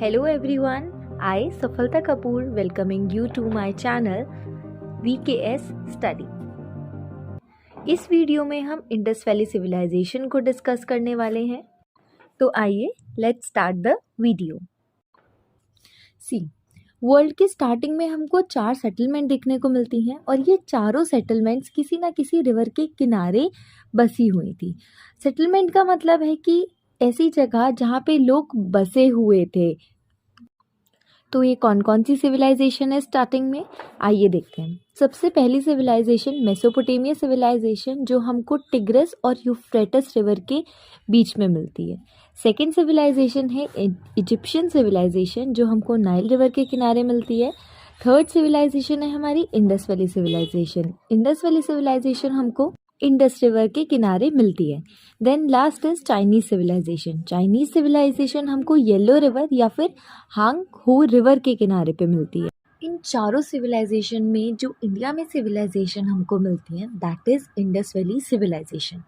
Hello everyone, I Safalta Kapoor welcoming you to my channel VKS Study। इस video में हम Indus valley civilisation को discuss करने वाले हैं। तो आइए लेट्स स्टार्ट द वीडियो। सी वर्ल्ड के स्टार्टिंग में हमको 4 सेटलमेंट देखने को मिलती हैं और ये चारों सेटलमेंट्स किसी ना किसी रिवर के किनारे बसी हुई थी। सेटलमेंट का मतलब है कि ऐसी जगह जहाँ पे लोग बसे हुए थे। तो ये कौन कौन सी सिविलाइजेशन है स्टार्टिंग में, आइए देखते हैं। सबसे पहली सिविलाइजेशन मेसोपोटामिया सिविलाइजेशन, जो हमको टिग्रिस और यूफ्रेटिस रिवर के बीच में मिलती है। सेकंड सिविलाइजेशन है इजिप्शियन सिविलाइजेशन, जो हमको नाइल रिवर के किनारे मिलती है। थर्ड सिविलाइजेशन है हमारी Indus valley civilisation. Indus valley civilisation हमको इंडस रिवर के किनारे मिलती है। Then last is Chinese civilisation. Chinese civilisation हमको येलो रिवर या फिर हांग हो रिवर के किनारे पे मिलती है। इन चारों सिविलाइजेशन में जो इंडिया में सिविलाइजेशन हमको मिलती है that is Indus valley civilisation.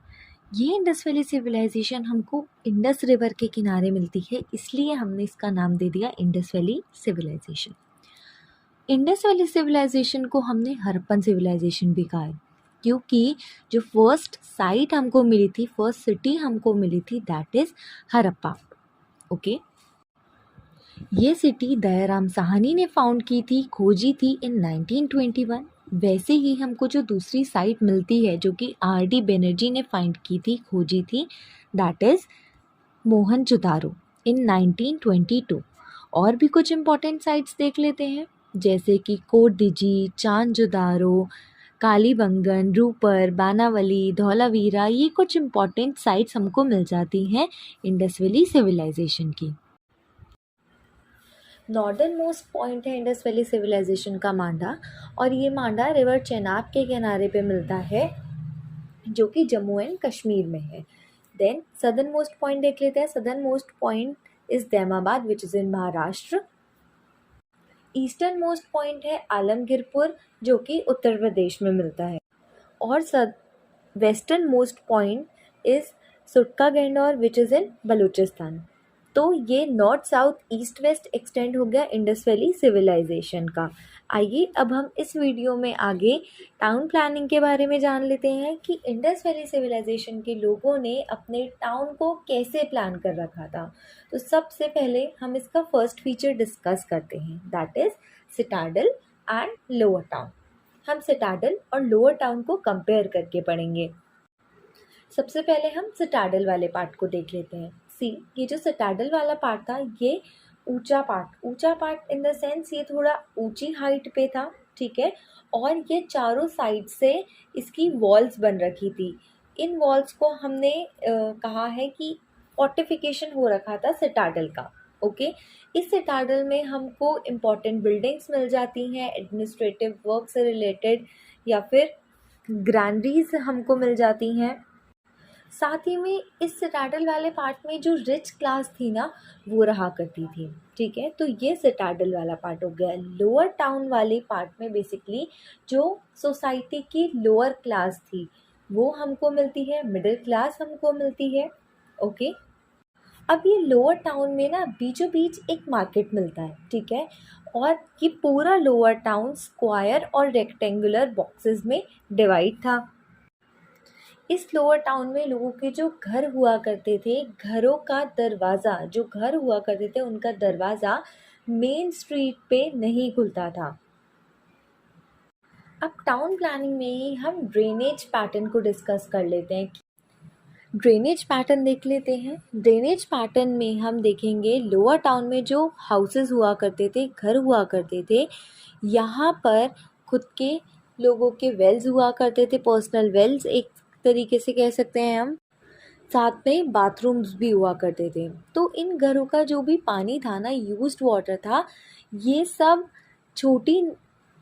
ये इंडस वैली सिविलाइजेशन हमको इंडस रिवर के किनारे मिलती है, इसलिए हमने इसका नाम दे दिया Indus valley civilisation. Indus valley civilisation को हमने हड़प्पन सिविलाइजेशन भी कहा है, क्योंकि जो फर्स्ट साइट हमको मिली थी, फर्स्ट सिटी हमको मिली थी दैट इज हड़प्पा। ओके, ये सिटी दयाराम साहनी ने फाउंड की थी, खोजी थी इन 1921। वैसे ही हमको जो दूसरी साइट मिलती है जो कि आर.डी. बनर्जी ने फाइंड की थी, खोजी थी, दैट इज मोहनजोदारो इन 1922। और भी कुछ इम्पोर्टेंट साइट्स देख लेते हैं, जैसे कि कोट दिजी, चांजोदारो, कालीबंगन, रूपर, बानावली, धौलावीरा, ये कुछ इम्पॉर्टेंट साइट्स हमको मिल जाती हैं इंडस वैली सिविलाइजेशन की। नॉर्दर्न मोस्ट पॉइंट है इंडस वैली सिविलाइजेशन का मांडा, और ये मांडा रिवर चेनाब के किनारे पे मिलता है, जो कि जम्मू एंड कश्मीर में है। देन सदर्न मोस्ट पॉइंट देख लेते हैं। Southern most point is Daimabad which is in Maharashtra. Eastern most point है आलमगीरपुर, जो कि उत्तर प्रदेश में मिलता है। और वेस्टर्न मोस्ट पॉइंट इज़ सुटका गैंडोर विच इज़ इन बलूचिस्तान। तो ये north south east west extend हो गया इंडस वैली सिविलाइजेशन का। आइए अब हम इस वीडियो में आगे टाउन प्लानिंग के बारे में जान लेते हैं कि इंडस वैली सिविलाइजेशन के लोगों ने अपने टाउन को कैसे प्लान कर रखा था। तो सबसे पहले हम इसका फर्स्ट फीचर डिस्कस करते हैं, that is citadel and lower town. हम सिटाडल और लोअर टाउन को कंपेयर करके पढ़ेंगे। सबसे पहले हम सिटाडल वाले पार्ट को देख लेते हैं। ये जो सिटाडल वाला पार्ट था, ये ऊंचा पार्ट इन द सेंस ये थोड़ा ऊंची हाइट पे था, ठीक है। और ये चारों साइड से इसकी वॉल्स बन रखी थी। इन वॉल्स को हमने कहा है कि फोर्टिफिकेशन हो रखा था सिटाडल का। ओके, इस सिटाडल में हमको इम्पॉर्टेंट बिल्डिंग्स मिल जाती हैं, एडमिनिस्ट्रेटिव वर्क से रिलेटेड, या फिर ग्रैंडरीज हमको मिल जाती हैं। साथ ही में इस सिटाडल वाले पार्ट में जो रिच क्लास थी ना, वो रहा करती थी, ठीक है। तो ये सिटाडल वाला पार्ट हो गया। लोअर टाउन वाले पार्ट में बेसिकली जो सोसाइटी की लोअर क्लास थी वो हमको मिलती है, मिडिल क्लास हमको मिलती है। ओके, अब ये लोअर टाउन में ना बीचों बीच एक मार्केट मिलता है, ठीक है। और ये पूरा लोअर टाउन स्क्वायर और रेक्टेंगुलर बॉक्सेस में डिवाइड था। इस लोअर टाउन में लोगों के जो घर हुआ करते थे, घरों का दरवाज़ा, जो घर हुआ करते थे उनका दरवाज़ा मेन स्ट्रीट पे नहीं खुलता था। अब टाउन प्लानिंग में ही हम ड्रेनेज पैटर्न को डिस्कस कर लेते हैं। ड्रेनेज पैटर्न देख लेते हैं। ड्रेनेज पैटर्न में हम देखेंगे लोअर टाउन में जो हाउसेस हुआ करते थे, घर हुआ करते थे, यहाँ पर खुद के लोगों के वेल्स हुआ करते थे, पर्सनल वेल्स एक तरीके से कह सकते हैं हम। साथ में बाथरूम्स भी हुआ करते थे। तो इन घरों का जो भी पानी था ना, यूज्ड वाटर था, ये सब छोटी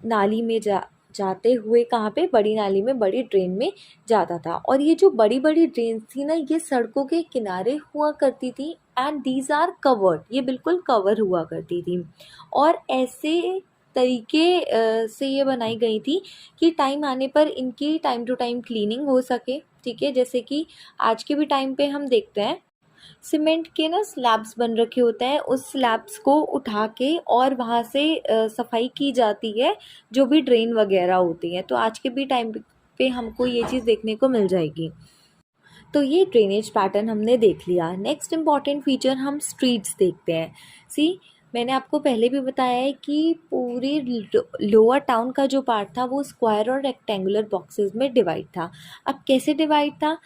नाली में जाते हुए कहाँ पे, बड़ी नाली में, बड़ी ड्रेन में जाता था। और ये जो बड़ी बड़ी ड्रेन थी ना, ये सड़कों के किनारे हुआ करती थी एंड दीज आर कवर्ड, ये बिल्कुल कवर हुआ करती थी। और ऐसे तरीके से ये बनाई गई थी कि टाइम आने पर इनकी टाइम टू टाइम क्लीनिंग हो सके, ठीक है। जैसे कि आज के भी टाइम पे हम देखते हैं सीमेंट के ना स्लैब्स बन रखे होते हैं, उस स्लैब्स को उठा के और वहाँ से सफाई की जाती है जो भी ड्रेन वगैरह होती हैं। तो आज के भी टाइम पे हमको ये चीज़ देखने को मिल जाएगी। तो ये ड्रेनेज पैटर्न हमने देख लिया। नेक्स्ट इम्पॉर्टेंट फीचर हम स्ट्रीट्स देखते हैं। सी, मैंने आपको पहले भी बताया है कि पूरी लोअर टाउन का जो पार्ट था वो स्क्वायर और रेक्टेंगुलर बॉक्सेस में डिवाइड था। अब कैसे डिवाइड था?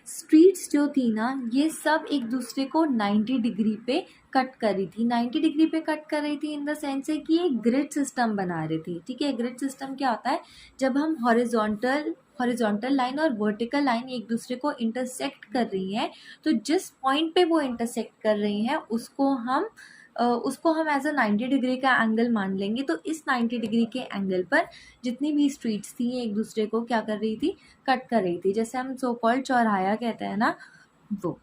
स्ट्रीट्स जो थी ना, ये सब एक दूसरे को 90 डिग्री पे कट कर रही थी। 90 डिग्री पे कट कर रही थी इन द सेंस है कि एक ग्रिड सिस्टम बना रही थी। ठीक है, ग्रिड सिस्टम क्या होता है? जब हम हॉरिजॉन्टल लाइन और वर्टिकल लाइन एक दूसरे को इंटरसेक्ट कर रही हैं, तो जिस पॉइंट पे वो इंटरसेक्ट कर रही हैं उसको हम एज अ 90 डिग्री का एंगल मान लेंगे। तो इस 90 डिग्री के एंगल पर जितनी भी स्ट्रीट्स थी एक दूसरे को क्या कर रही थी? कट कर रही थी। जैसे हम सो कॉल्ड चौराहा कहते हैं ना, वो।